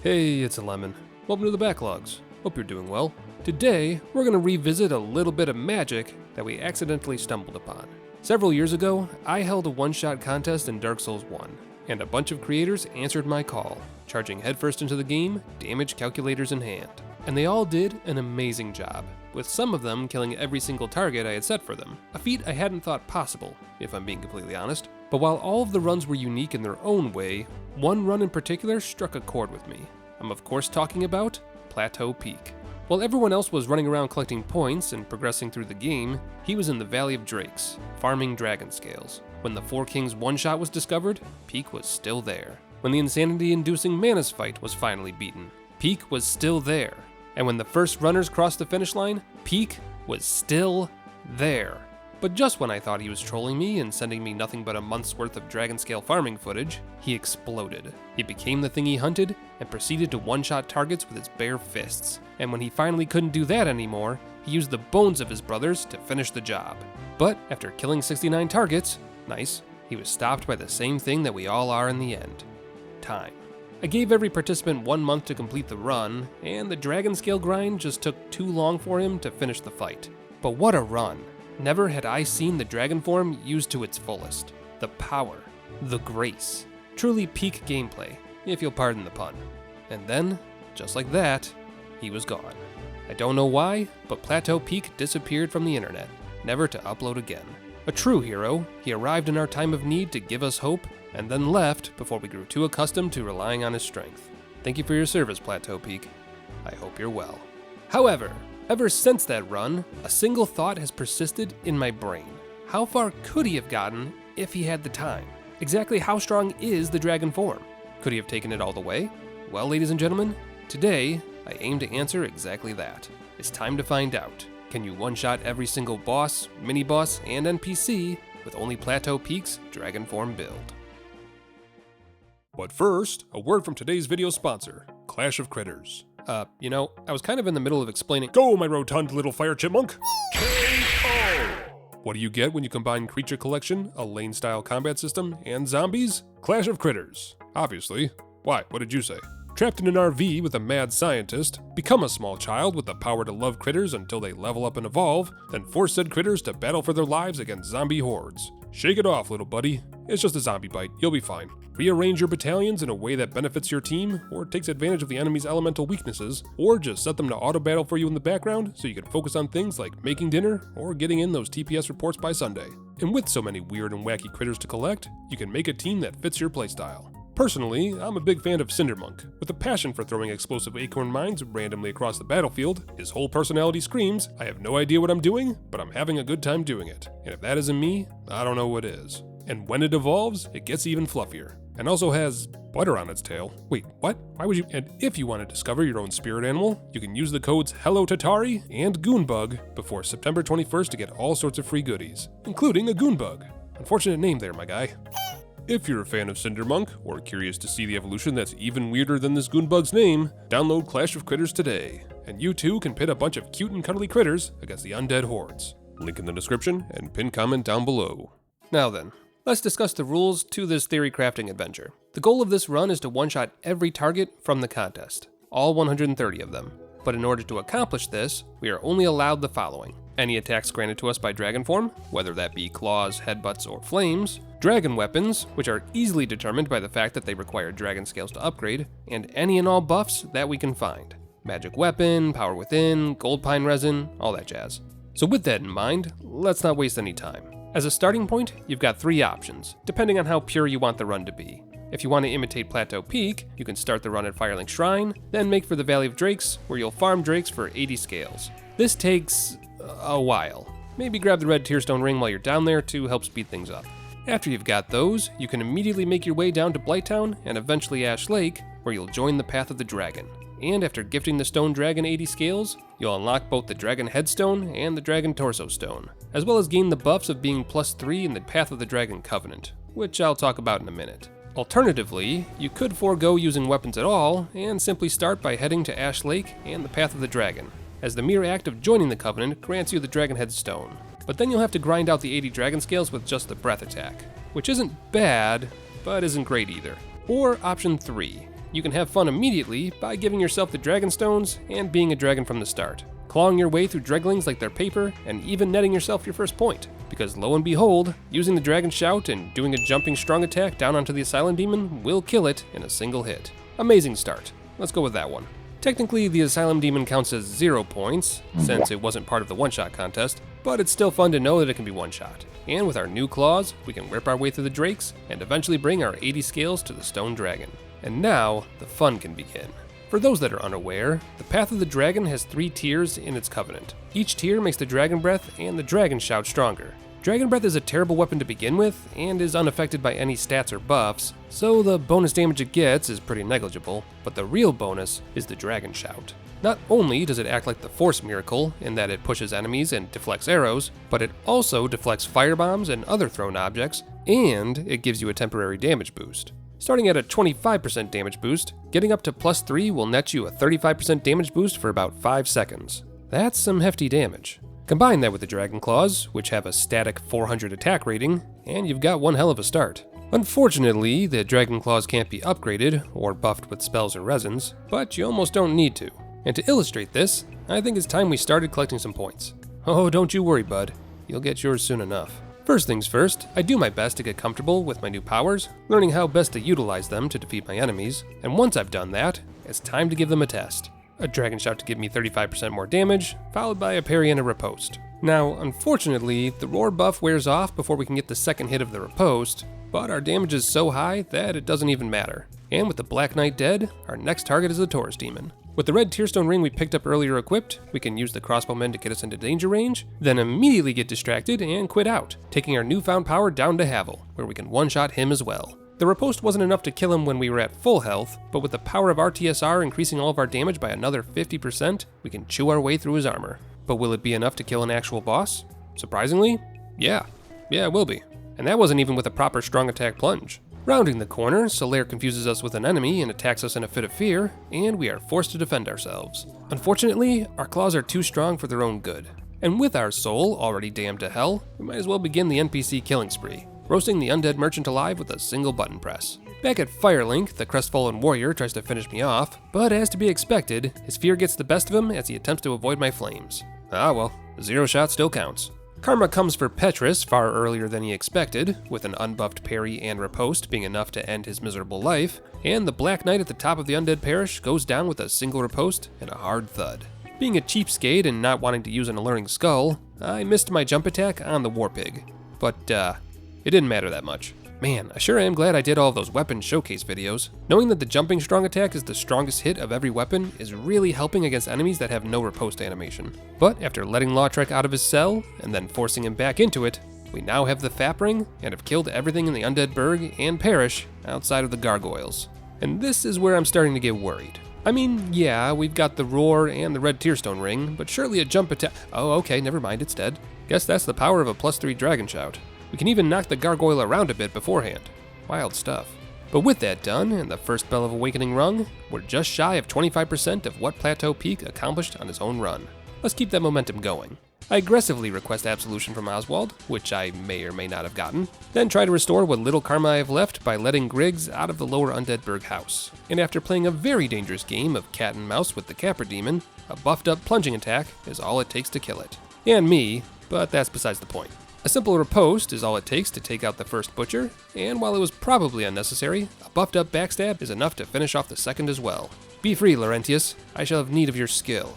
Hey, it's a Lemon. Welcome to the Backlogs. Hope you're doing well. Today, we're going to revisit a little bit of magic that we accidentally stumbled upon. Several years ago, I held a one-shot contest in Dark Souls 1, and a bunch of creators answered my call, charging headfirst into the game, damage calculators in hand. And they all did an amazing job, with some of them killing every single target I had set for them, a feat I hadn't thought possible, if I'm being completely honest. But while all of the runs were unique in their own way, one run in particular struck a chord with me. I'm of course talking about Plateau Peak. While everyone else was running around collecting points and progressing through the game, he was in the Valley of Drakes, farming dragon scales. When the Four Kings one-shot was discovered, Peak was still there. When the insanity-inducing Manus fight was finally beaten, Peak was still there. And when the first runners crossed the finish line, Peak was still there. But just when I thought he was trolling me and sending me nothing but a month's worth of dragon scale farming footage, he exploded. He became the thing he hunted and proceeded to one-shot targets with his bare fists. And when he finally couldn't do that anymore, he used the bones of his brothers to finish the job. But after killing 69 targets, nice, he was stopped by the same thing that we all are in the end: time. I gave every participant 1 month to complete the run, and the dragon scale grind just took too long for him to finish the fight. But what a run! Never had I seen the dragon form used to its fullest. The power, the grace, truly peak gameplay, if you'll pardon the pun. And then, just like that, he was gone. I don't know why, but Plateau Peak disappeared from the internet, never to upload again. A true hero, he arrived in our time of need to give us hope, and then left before we grew too accustomed to relying on his strength. Thank you for your service, Plateau Peak. I hope you're well. However, ever since that run, a single thought has persisted in my brain. How far could he have gotten if he had the time? Exactly how strong is the dragon form? Could he have taken it all the way? Well, ladies and gentlemen, today I aim to answer exactly that. It's time to find out. Can you one-shot every single boss, mini-boss, and NPC with only Plateau Peak's dragon form build? But first, a word from today's video sponsor, Clash of Critters. I was kind of in the middle of explaining— Go, my rotund little fire chipmunk! KO! What do you get when you combine Creature Collection, a lane-style combat system, and zombies? Clash of Critters. Obviously. Why, what did you say? Trapped in an RV with a mad scientist, become a small child with the power to love critters until they level up and evolve, then force said critters to battle for their lives against zombie hordes. Shake it off, little buddy. It's just a zombie bite, you'll be fine. Rearrange your battalions in a way that benefits your team, or takes advantage of the enemy's elemental weaknesses, or just set them to auto-battle for you in the background so you can focus on things like making dinner or getting in those TPS reports by Sunday. And with so many weird and wacky critters to collect, you can make a team that fits your playstyle. Personally, I'm a big fan of Cindermonk. With a passion for throwing explosive acorn mines randomly across the battlefield, his whole personality screams, I have no idea what I'm doing, but I'm having a good time doing it. And if that isn't me, I don't know what is. And when it evolves, it gets even fluffier. And also has butter on its tail. Wait, what? Why would you? And if you want to discover your own spirit animal, you can use the codes HELLOTATARI and Goonbug before September 21st to get all sorts of free goodies, including a Goonbug. Unfortunate name there, my guy. If you're a fan of Cindermonk, or curious to see the evolution that's even weirder than this Goonbug's name, download Clash of Critters today, and you too can pit a bunch of cute and cuddly critters against the undead hordes. Link in the description and pinned comment down below. Now then, let's discuss the rules to this theory crafting adventure. The goal of this run is to one-shot every target from the contest, all 130 of them. But in order to accomplish this, we are only allowed the following: any attacks granted to us by dragon form, whether that be claws, headbutts, or flames, dragon weapons, which are easily determined by the fact that they require dragon scales to upgrade, and any and all buffs that we can find. Magic weapon, power within, gold pine resin, all that jazz. So with that in mind, let's not waste any time. As a starting point, you've got 3 options, depending on how pure you want the run to be. If you want to imitate Plateau Peak, you can start the run at Firelink Shrine, then make for the Valley of Drakes, where you'll farm drakes for 80 scales. This takes a while. Maybe grab the red tearstone ring while you're down there to help speed things up. After you've got those, you can immediately make your way down to Blighttown and eventually Ash Lake, where you'll join the Path of the Dragon. And after gifting the Stone Dragon 80 scales, you'll unlock both the Dragon Headstone and the Dragon Torso Stone, as well as gain the buffs of being +3 in the Path of the Dragon Covenant, which I'll talk about in a minute. Alternatively, you could forego using weapons at all and simply start by heading to Ash Lake and the Path of the Dragon, as the mere act of joining the Covenant grants you the Dragonhead Stone. But then you'll have to grind out the 80 Dragon Scales with just the Breath attack, which isn't bad, but isn't great either. Or option 3, you can have fun immediately by giving yourself the Dragon Stones and being a dragon from the start, clawing your way through Dreglings like they're paper, and even netting yourself your first point. Because lo and behold, using the Dragon Shout and doing a jumping strong attack down onto the Asylum Demon will kill it in a single hit. Amazing start. Let's go with that one. Technically, the Asylum Demon counts as 0 points, since it wasn't part of the one-shot contest, but it's still fun to know that it can be one-shot. And with our new claws, we can rip our way through the drakes, and eventually bring our 80 scales to the Stone Dragon. And now, the fun can begin. For those that are unaware, the Path of the Dragon has 3 tiers in its covenant. Each tier makes the Dragon Breath and the Dragon Shout stronger. Dragon Breath is a terrible weapon to begin with, and is unaffected by any stats or buffs, so the bonus damage it gets is pretty negligible, but the real bonus is the Dragon Shout. Not only does it act like the Force Miracle in that it pushes enemies and deflects arrows, but it also deflects firebombs and other thrown objects, and it gives you a temporary damage boost. Starting at a 25% damage boost, getting up to +3 will net you a 35% damage boost for about 5 seconds. That's some hefty damage. Combine that with the Dragon Claws, which have a static 400 attack rating, and you've got one hell of a start. Unfortunately, the Dragon Claws can't be upgraded or buffed with spells or resins, but you almost don't need to. And to illustrate this, I think it's time we started collecting some points. Oh, don't you worry, bud. You'll get yours soon enough. First things first, I do my best to get comfortable with my new powers, learning how best to utilize them to defeat my enemies, and once I've done that, it's time to give them a test. A Dragon Shout to give me 35% more damage, followed by a parry and a riposte. Now, unfortunately, the roar buff wears off before we can get the second hit of the riposte, but our damage is so high that it doesn't even matter. And with the Black Knight dead, our next target is the Taurus Demon. With the red Tearstone ring we picked up earlier equipped, we can use the crossbowmen to get us into danger range, then immediately get distracted and quit out, taking our newfound power down to Havel, where we can one-shot him as well. The riposte wasn't enough to kill him when we were at full health, but with the power of RTSR increasing all of our damage by another 50%, we can chew our way through his armor. But will it be enough to kill an actual boss? Surprisingly, yeah, it will be. And that wasn't even with a proper strong attack plunge. Rounding the corner, Solaire confuses us with an enemy and attacks us in a fit of fear, and we are forced to defend ourselves. Unfortunately, our claws are too strong for their own good. And with our soul already damned to hell, we might as well begin the NPC killing spree, roasting the undead merchant alive with a single button press. Back at Firelink, the crestfallen warrior tries to finish me off, but as to be expected, his fear gets the best of him as he attempts to avoid my flames. Ah well, 0 shot still counts. Karma comes for Petrus far earlier than he expected, with an unbuffed parry and riposte being enough to end his miserable life, and the Black Knight at the top of the undead parish goes down with a single riposte and a hard thud. Being a cheapskate and not wanting to use an alluring skull, I missed my jump attack on the Warpig, but it didn't matter that much. Man, I sure am glad I did all those weapon showcase videos. Knowing that the jumping strong attack is the strongest hit of every weapon is really helping against enemies that have no riposte animation. But after letting Lautrec out of his cell, and then forcing him back into it, we now have the Fap Ring, and have killed everything in the Undead Burg and Parish outside of the gargoyles. And this is where I'm starting to get worried. I mean, yeah, we've got the Roar and the Red Tearstone Ring, but surely a jump attack— oh okay, never mind, it's dead. Guess that's the power of a +3 Dragon Shout. We can even knock the gargoyle around a bit beforehand. Wild stuff. But with that done, and the first Bell of Awakening rung, we're just shy of 25% of what Plateau Peak accomplished on his own run. Let's keep that momentum going. I aggressively request absolution from Oswald, which I may or may not have gotten, then try to restore what little karma I have left by letting Griggs out of the lower Undead Burg house. And after playing a very dangerous game of cat and mouse with the Capra Demon, a buffed up plunging attack is all it takes to kill it. And me, but that's besides the point. A simple riposte is all it takes to take out the first butcher, and while it was probably unnecessary, a buffed up backstab is enough to finish off the second as well. Be free, Laurentius. I shall have need of your skill.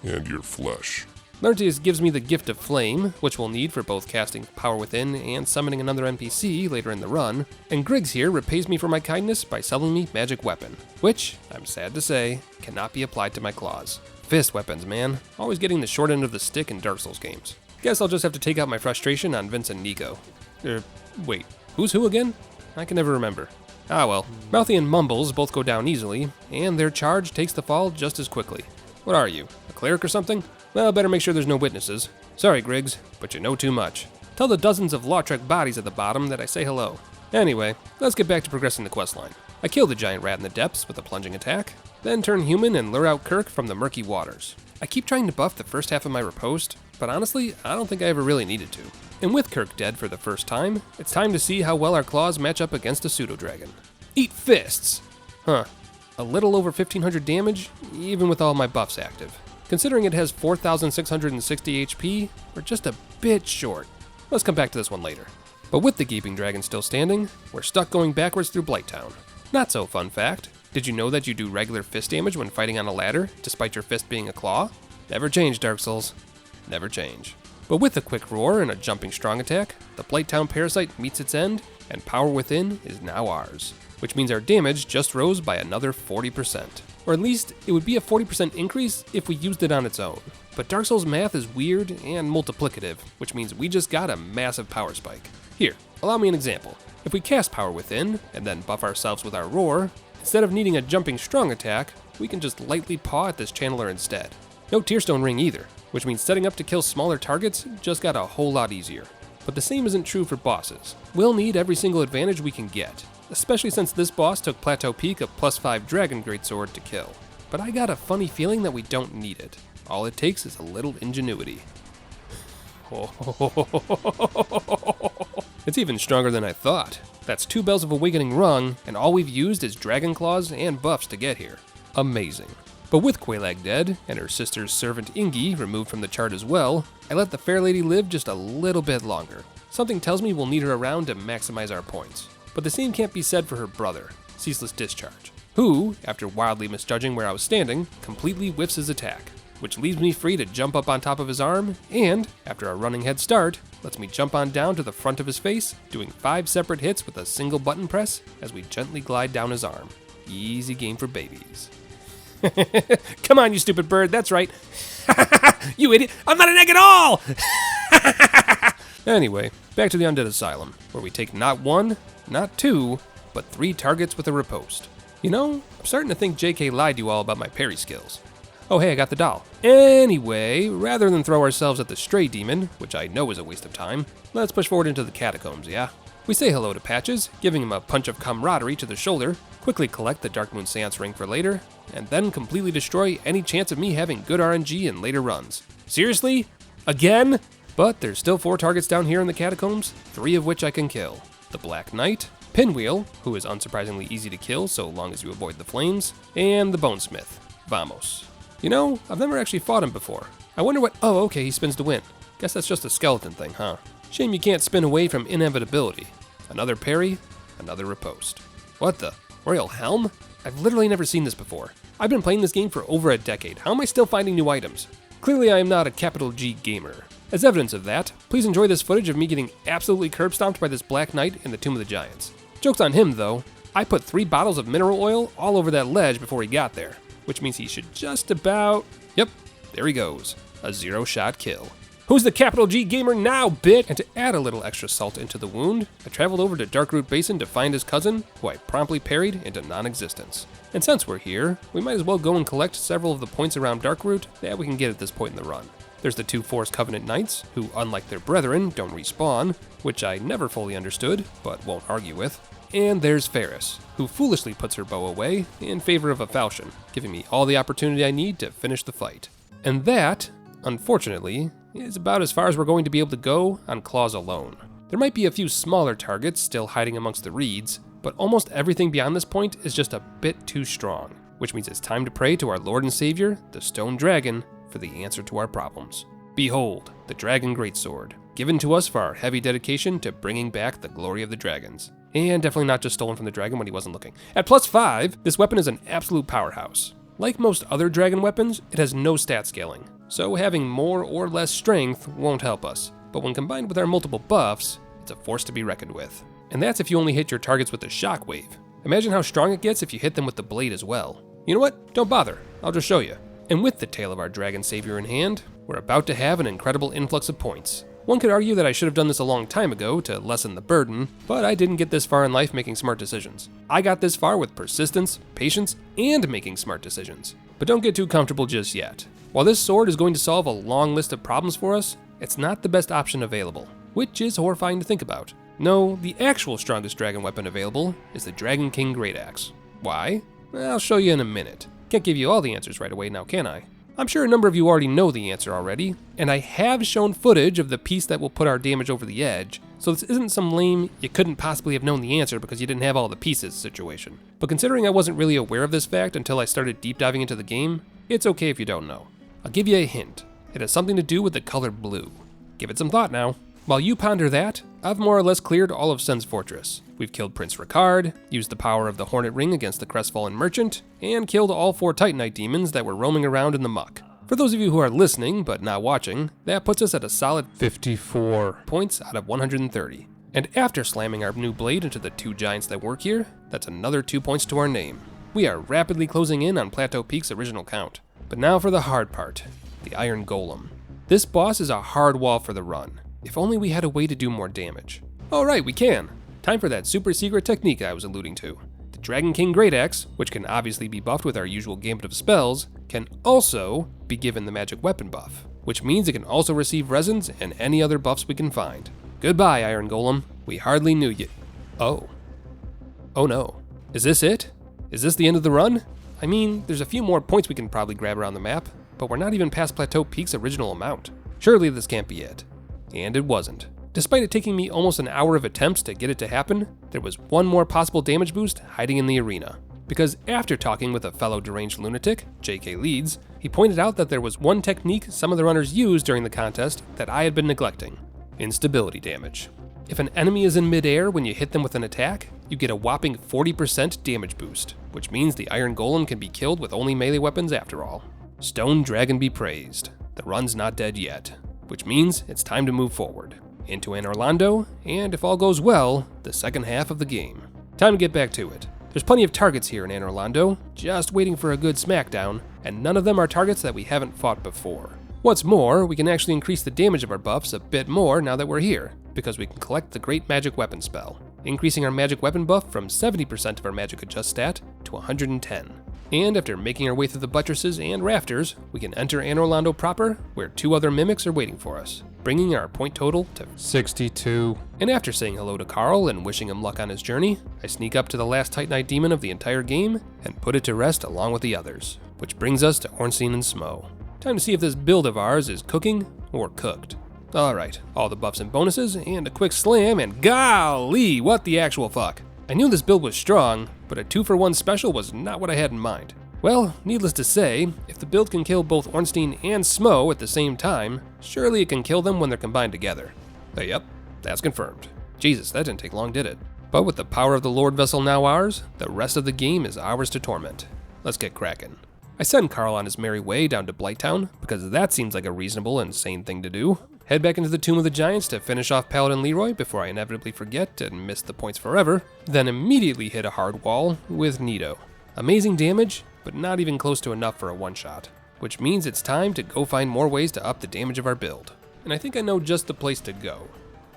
And your flesh. Laurentius gives me the Gift of Flame, which we'll need for both casting Power Within and summoning another NPC later in the run, and Griggs here repays me for my kindness by selling me Magic Weapon, which, I'm sad to say, cannot be applied to my claws. Fist weapons, man. Always getting the short end of the stick in Dark Souls games. Guess I'll just have to take out my frustration on Vince and Nico. Wait, who's who again? I can never remember. Ah well, Mouthy and Mumbles both go down easily, and their charge takes the fall just as quickly. What are you, a cleric or something? Well, better make sure there's no witnesses. Sorry, Griggs, but you know too much. Tell the dozens of Lautrec bodies at the bottom that I say hello. Anyway, let's get back to progressing the questline. I kill the giant rat in the depths with a plunging attack, then turn human and lure out Kirk from the murky waters. I keep trying to buff the first half of my riposte, but honestly, I don't think I ever really needed to. And with Kirk dead for the first time, it's time to see how well our claws match up against a pseudo-dragon. Eat fists! Huh. A little over 1500 damage, even with all my buffs active. Considering it has 4660 HP, we're just a bit short. Let's come back to this one later. But with the Gaping Dragon still standing, we're stuck going backwards through Blighttown. Not so fun fact, did you know that you do regular fist damage when fighting on a ladder, despite your fist being a claw? Never change, Dark Souls. Never change. But with a quick roar and a jumping strong attack, the Blighttown parasite meets its end, and power within is now ours. Which means our damage just rose by another 40%. Or at least, it would be a 40% increase if we used it on its own. But Dark Souls math is weird and multiplicative, which means we just got a massive power spike. Here, allow me an example. If we cast Power Within, and then buff ourselves with our roar, instead of needing a jumping strong attack, we can just lightly paw at this channeler instead. No Tearstone Ring either, which means setting up to kill smaller targets just got a whole lot easier. But the same isn't true for bosses. We'll need every single advantage we can get, especially since this boss took Plateau Peak of +5 Dragon Greatsword to kill. But I got a funny feeling that we don't need it. All it takes is a little ingenuity. It's even stronger than I thought. That's 2 Bells of Awakening rung, and all we've used is Dragon Claws and buffs to get here. Amazing. But with Quelaag dead, and her sister's servant Ingi removed from the chart as well, I let the fair lady live just a little bit longer. Something tells me we'll need her around to maximize our points. But the same can't be said for her brother, Ceaseless Discharge, who, after wildly misjudging where I was standing, completely whiffs his attack, which leaves me free to jump up on top of his arm, and, after a running head start, lets me jump on down to the front of his face, doing 5 separate hits with a single button press as we gently glide down his arm. Easy game for babies. Come on, you stupid bird, that's right. You idiot, I'm not an egg at all! Anyway, back to the Undead Asylum, where we take not 1, not 2, but 3 targets with a riposte. You know, I'm starting to think JK lied to you all about my parry skills. Oh hey, I got the doll. Anyway, rather than throw ourselves at the Stray Demon, which I know is a waste of time, let's push forward into the catacombs, yeah? We say hello to Patches, giving him a punch of camaraderie to the shoulder, quickly collect the Dark Moon Seance Ring for later, and then completely destroy any chance of me having good RNG in later runs. Seriously? Again? But there's still 4 targets down here in the catacombs, 3 of which I can kill. The Black Knight, Pinwheel, who is unsurprisingly easy to kill so long as you avoid the flames, and the Bonesmith, Vamos. You know, I've never actually fought him before. I wonder what— oh, okay, he spins to win. Guess that's just a skeleton thing, huh? Shame you can't spin away from inevitability. Another parry, another riposte. What the? Royal Helm? I've literally never seen this before. I've been playing this game for over a decade. How am I still finding new items? Clearly I am not a capital G gamer. As evidence of that, please enjoy this footage of me getting absolutely curb stomped by this Black Knight in the Tomb of the Giants. Joke's on him though. I put 3 bottles of mineral oil all over that ledge before he got there, which means he should just about— yep, there he goes. A 0-shot kill. Who's the capital G gamer now, bitch? And to add a little extra salt into the wound, I traveled over to Darkroot Basin to find his cousin, who I promptly parried into non-existence. And since we're here, we might as well go and collect several of the points around Darkroot that we can get at this point in the run. There's the 2 Forest Covenant Knights, who unlike their brethren, don't respawn, which I never fully understood, but won't argue with. And there's Ferris, who foolishly puts her bow away in favor of a falchion, giving me all the opportunity I need to finish the fight. And that, unfortunately, is about as far as we're going to be able to go on claws alone. There might be a few smaller targets still hiding amongst the reeds, but almost everything beyond this point is just a bit too strong, which means it's time to pray to our Lord and Savior, the Stone Dragon, for the answer to our problems. Behold, the Dragon Greatsword, given to us for our heavy dedication to bringing back the glory of the dragons. And definitely not just stolen from the dragon when he wasn't looking. At +5, this weapon is an absolute powerhouse. Like most other dragon weapons, it has no stat scaling, so having more or less strength won't help us. But when combined with our multiple buffs, it's a force to be reckoned with. And that's if you only hit your targets with the shockwave. Imagine how strong it gets if you hit them with the blade as well. You know what? Don't bother. I'll just show you. And with the tail of our dragon savior in hand, we're about to have an incredible influx of points. One could argue that I should have done this a long time ago to lessen the burden, but I didn't get this far in life making smart decisions. I got this far with persistence, patience, and making smart decisions. But don't get too comfortable just yet. While this sword is going to solve a long list of problems for us, it's not the best option available, which is horrifying to think about. No, the actual strongest dragon weapon available is the Dragon King Great Axe. Why? Well, I'll show you in a minute. Can't give you all the answers right away now, can I? I'm sure a number of you already know the answer already, and I have shown footage of the piece that will put our damage over the edge, so this isn't some lame, you couldn't possibly have known the answer because you didn't have all the pieces situation. But considering I wasn't really aware of this fact until I started deep diving into the game, it's okay if you don't know. I'll give you a hint. It has something to do with the color blue. Give it some thought now. While you ponder that, I've more or less cleared all of Sen's Fortress. We've killed Prince Ricard, used the power of the Hornet Ring against the Crestfallen Merchant, and killed all 4 Titanite demons that were roaming around in the muck. For those of you who are listening but not watching, that puts us at a solid 54 points out of 130. And after slamming our new blade into the 2 giants that work here, that's another 2 points to our name. We are rapidly closing in on Plateau Peak's original count. But now for the hard part, the Iron Golem. This boss is a hard wall for the run. If only we had a way to do more damage. Oh right, we can. Time for that super secret technique I was alluding to. The Dragon King Great Axe, which can obviously be buffed with our usual gambit of spells, can also be given the magic weapon buff, which means it can also receive resins and any other buffs we can find. Goodbye, Iron Golem. We hardly knew you. Oh. Oh no. Is this it? Is this the end of the run? I mean, there's a few more points we can probably grab around the map, but we're not even past Plateau Peak's original amount. Surely this can't be it. And it wasn't. Despite it taking me almost an hour of attempts to get it to happen, there was one more possible damage boost hiding in the arena. Because after talking with a fellow deranged lunatic, J.K. Leeds, he pointed out that there was one technique some of the runners used during the contest that I had been neglecting. Instability damage. If an enemy is in midair when you hit them with an attack, you get a whopping 40% damage boost, which means the Iron Golem can be killed with only melee weapons after all. Stone Dragon be praised. The run's not dead yet. Which means it's time to move forward, into Anne Orlando, and if all goes well, the second half of the game. Time to get back to it. There's plenty of targets here in Anne Orlando, just waiting for a good smackdown, and none of them are targets that we haven't fought before. What's more, we can actually increase the damage of our buffs a bit more now that we're here, because we can collect the Great Magic Weapon spell, increasing our magic weapon buff from 70% of our magic adjust stat to 110. And after making our way through the buttresses and rafters, we can enter Anne Orlando proper, where 2 other mimics are waiting for us, bringing our point total to 62. And after saying hello to Carl and wishing him luck on his journey, I sneak up to the last Titanite demon of the entire game and put it to rest along with the others, which brings us to Ornstein and Smo. Time to see if this build of ours is cooking or cooked. Alright, all the buffs and bonuses, and a quick slam, and golly, what the actual fuck. I knew this build was strong, but a 2-for-1 special was not what I had in mind. Well, needless to say, if the build can kill both Ornstein and Smo at the same time, surely it can kill them when they're combined together. Yep, that's confirmed. Jesus, that didn't take long, did it? But with the power of the Lord Vessel now ours, the rest of the game is ours to torment. Let's get cracking. I send Carl on his merry way down to Blighttown, because that seems like a reasonable and sane thing to do. Head back into the Tomb of the Giants to finish off Paladin Leroy before I inevitably forget and miss the points forever, then immediately hit a hard wall with Nito. Amazing damage, but not even close to enough for a one-shot, which means it's time to go find more ways to up the damage of our build. And I think I know just the place to go.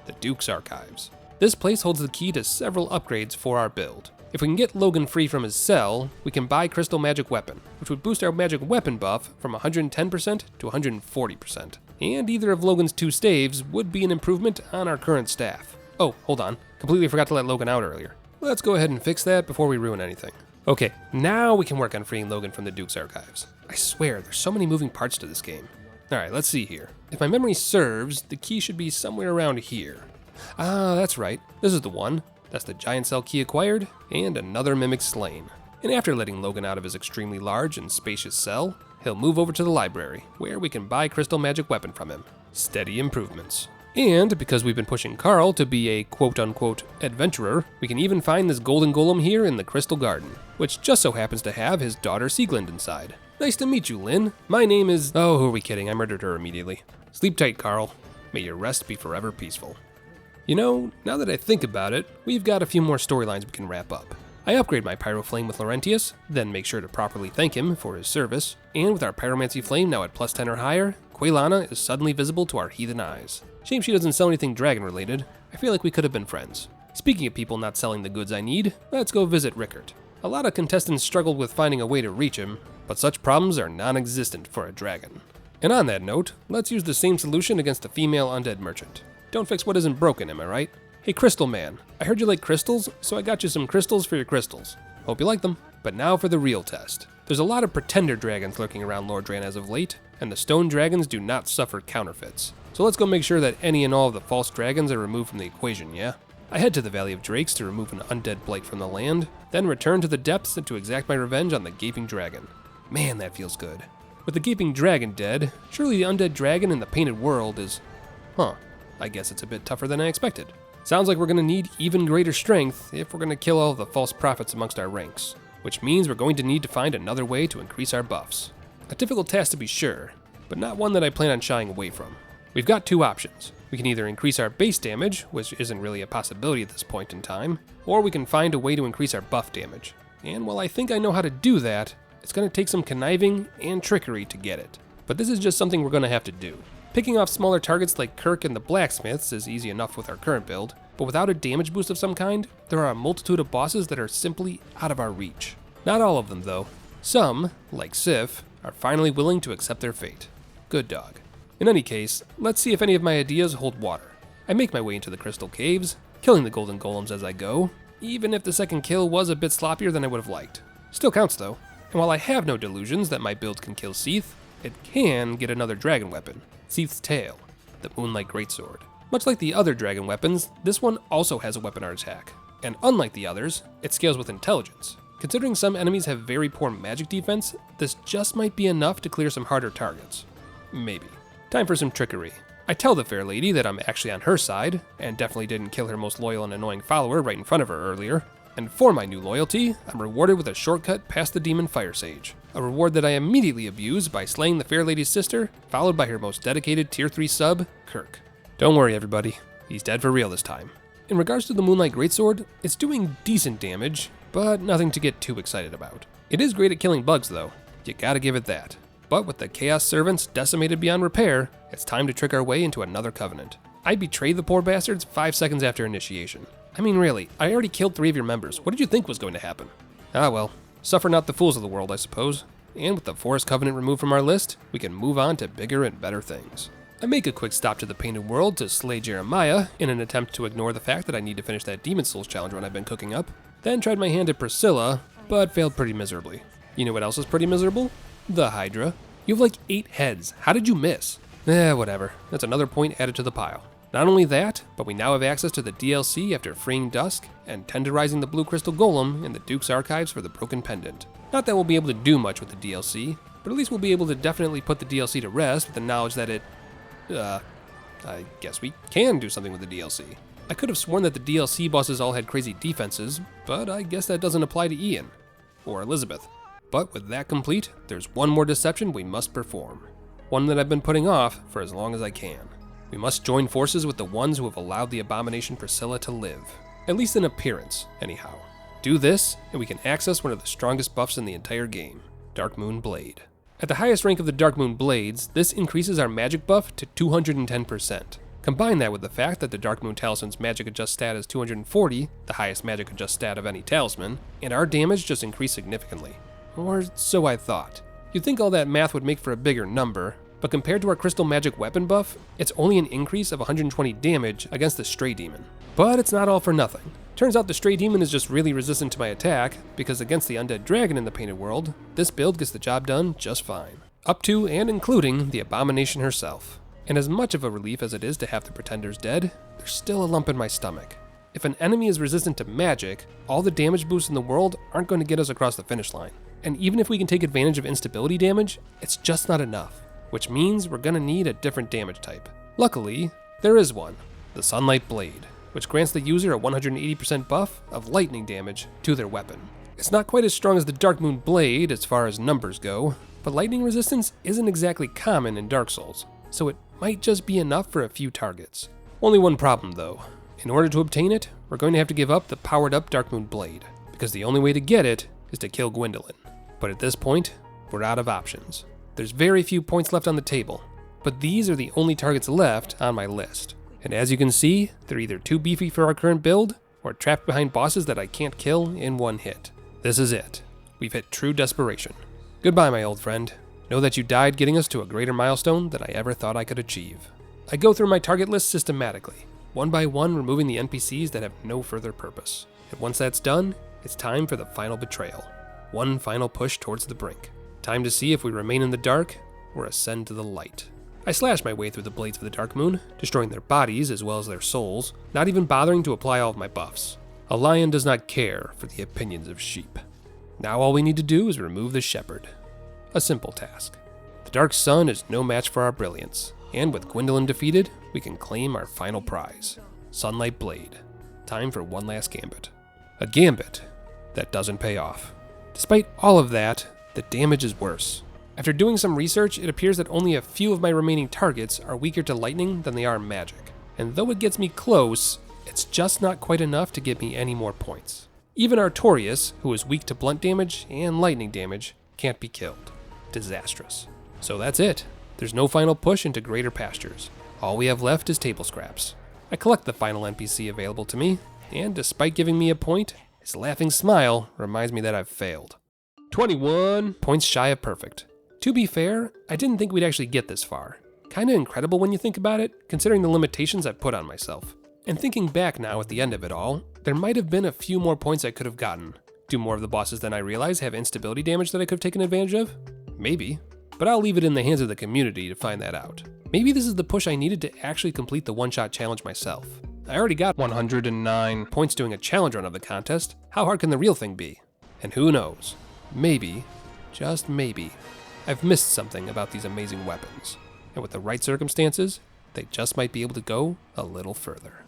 The Duke's Archives. This place holds the key to several upgrades for our build. If we can get Logan free from his cell, we can buy Crystal Magic Weapon, which would boost our magic weapon buff from 110% to 140%. And either of Logan's 2 staves would be an improvement on our current staff. Oh, hold on. Completely forgot to let Logan out earlier. Let's go ahead and fix that before we ruin anything. Okay, now we can work on freeing Logan from the Duke's Archives. I swear, there's so many moving parts to this game. Alright, let's see here. If my memory serves, the key should be somewhere around here. Ah, that's right. This is the one. That's the giant cell key acquired, and another mimic slain. And after letting Logan out of his extremely large and spacious cell, he'll move over to the library, where we can buy Crystal Magic Weapon from him. Steady improvements. And because we've been pushing Carl to be a quote-unquote adventurer, we can even find this golden golem here in the Crystal Garden, which just so happens to have his daughter Sieglind inside. Nice to meet you, Lynn. My name is... Oh, who are we kidding? I murdered her immediately. Sleep tight, Carl. May your rest be forever peaceful. You know, now that I think about it, we've got a few more storylines we can wrap up. I upgrade my Pyro Flame with Laurentius, then make sure to properly thank him for his service, and with our Pyromancy Flame now at plus 10 or higher, Quaylana is suddenly visible to our heathen eyes. Shame she doesn't sell anything dragon related. I feel like we could have been friends. Speaking of people not selling the goods I need, let's go visit Rickert. A lot of contestants struggled with finding a way to reach him, but such problems are non-existent for a dragon. And on that note, let's use the same solution against a female undead merchant. Don't fix what isn't broken, am I right? Hey Crystal Man, I heard you like crystals, so I got you some crystals for your crystals. Hope you like them. But now for the real test. There's a lot of pretender dragons lurking around Lordran as of late, and the stone dragons do not suffer counterfeits. So let's go make sure that any and all of the false dragons are removed from the equation, yeah? I head to the Valley of Drakes to remove an undead blight from the land, then return to the depths to exact my revenge on the Gaping Dragon. Man, that feels good. With the Gaping Dragon dead, surely the undead dragon in the Painted World is... I guess it's a bit tougher than I expected. Sounds like we're gonna need even greater strength if we're gonna kill all of the false prophets amongst our ranks, which means we're going to need to find another way to increase our buffs. A difficult task to be sure, but not one that I plan on shying away from. We've got two options. We can either increase our base damage, which isn't really a possibility at this point in time, or we can find a way to increase our buff damage. And while I think I know how to do that, it's going to take some conniving and trickery to get it. But this is just something we're going to have to do. Picking off smaller targets like Kirk and the blacksmiths is easy enough with our current build, but without a damage boost of some kind, there are a multitude of bosses that are simply out of our reach. Not all of them though. Some, like Sif, are finally willing to accept their fate. Good dog. In any case, let's see if any of my ideas hold water. I make my way into the crystal caves, killing the golden golems as I go, even if the second kill was a bit sloppier than I would have liked. Still counts though, and while I have no delusions that my build can kill Seath, it can get another dragon weapon, Seath's Tail, the Moonlight Greatsword. Much like the other dragon weapons, this one also has a weapon art attack, and unlike the others, it scales with intelligence. Considering some enemies have very poor magic defense, this just might be enough to clear some harder targets. Maybe. Time for some trickery. I tell the fair lady that I'm actually on her side, and definitely didn't kill her most loyal and annoying follower right in front of her earlier. And for my new loyalty, I'm rewarded with a shortcut past the demon Fire Sage. A reward that I immediately abuse by slaying the fair lady's sister, followed by her most dedicated tier 3 sub, Kirk. Don't worry everybody, he's dead for real this time. In regards to the Moonlight Greatsword, it's doing decent damage, but nothing to get too excited about. It is great at killing bugs though, you gotta give it that. But with the Chaos Servants decimated beyond repair, it's time to trick our way into another covenant. I betrayed the poor bastards 5 seconds after initiation. I mean really, I already killed 3 of your members, what did you think was going to happen? Ah well, suffer not the fools of the world I suppose. And with the Forest Covenant removed from our list, we can move on to bigger and better things. I make a quick stop to the Painted World to slay Jeremiah in an attempt to ignore the fact that I need to finish that Demon Souls challenge run I've been cooking up. Then tried my hand at Priscilla, but failed pretty miserably. You know what else is pretty miserable? The Hydra. You have like 8 heads. How did you miss? Whatever. That's another point added to the pile. Not only that, but we now have access to the DLC after freeing Dusk and tenderizing the Blue Crystal Golem in the Duke's archives for the Broken Pendant. Not that we'll be able to do much with the DLC, but at least we'll be able to definitely put the DLC to rest with the knowledge that I guess we can do something with the DLC. I could have sworn that the DLC bosses all had crazy defenses, but I guess that doesn't apply to Ian. Or Elizabeth. But with that complete, there's one more deception we must perform. One that I've been putting off for as long as I can. We must join forces with the ones who have allowed the abomination Priscilla to live. At least in appearance, anyhow. Do this, and we can access one of the strongest buffs in the entire game, Dark Moon Blade. At the highest rank of the Dark Moon Blades, this increases our magic buff to 210%. Combine that with the fact that the Dark Moon Talisman's magic adjust stat is 240, the highest magic adjust stat of any talisman, and our damage just increased significantly. Or so I thought. You'd think all that math would make for a bigger number, but compared to our Crystal Magic weapon buff, it's only an increase of 120 damage against the Stray Demon. But it's not all for nothing. Turns out the Stray Demon is just really resistant to my attack, because against the Undead Dragon in the Painted World, this build gets the job done just fine. Up to and including the Abomination herself. And as much of a relief as it is to have the Pretenders dead, there's still a lump in my stomach. If an enemy is resistant to magic, all the damage boosts in the world aren't going to get us across the finish line. And even if we can take advantage of instability damage, it's just not enough. Which means we're gonna need a different damage type. Luckily, there is one, the Sunlight Blade, which grants the user a 180% buff of lightning damage to their weapon. It's not quite as strong as the Dark Moon Blade as far as numbers go, but lightning resistance isn't exactly common in Dark Souls, so it might just be enough for a few targets. Only one problem though. In order to obtain it, we're going to have to give up the powered up Dark Moon Blade, because the only way to get it is to kill Gwendolyn. But at this point, we're out of options. There's very few points left on the table, but these are the only targets left on my list. And as you can see, they're either too beefy for our current build, or trapped behind bosses that I can't kill in one hit. This is it. We've hit true desperation. Goodbye, my old friend. Know that you died getting us to a greater milestone than I ever thought I could achieve. I go through my target list systematically, one by one removing the NPCs that have no further purpose. And once that's done, it's time for the final betrayal. One final push towards the brink. Time to see if we remain in the dark or ascend to the light. I slash my way through the blades of the Dark Moon, destroying their bodies as well as their souls, not even bothering to apply all of my buffs. A lion does not care for the opinions of sheep. Now all we need to do is remove the shepherd. A simple task. The Dark Sun is no match for our brilliance, and with Gwendolyn defeated, we can claim our final prize, Sunlight Blade. Time for one last gambit. A gambit that doesn't pay off. Despite all of that, the damage is worse. After doing some research, it appears that only a few of my remaining targets are weaker to lightning than they are magic. And though it gets me close, it's just not quite enough to give me any more points. Even Artorias, who is weak to blunt damage and lightning damage, can't be killed. Disastrous. So that's it. There's no final push into greater pastures. All we have left is table scraps. I collect the final NPC available to me, and despite giving me a point, his laughing smile reminds me that I've failed. 21 points shy of perfect. To be fair, I didn't think we'd actually get this far. Kinda incredible when you think about it, considering the limitations I've put on myself. And thinking back now at the end of it all, there might have been a few more points I could have gotten. Do more of the bosses than I realize have instability damage that I could have taken advantage of? Maybe. But I'll leave it in the hands of the community to find that out. Maybe this is the push I needed to actually complete the one-shot challenge myself. I already got 109 points doing a challenge run of the contest. How hard can the real thing be? And who knows? Maybe, just maybe, I've missed something about these amazing weapons. And with the right circumstances, they just might be able to go a little further.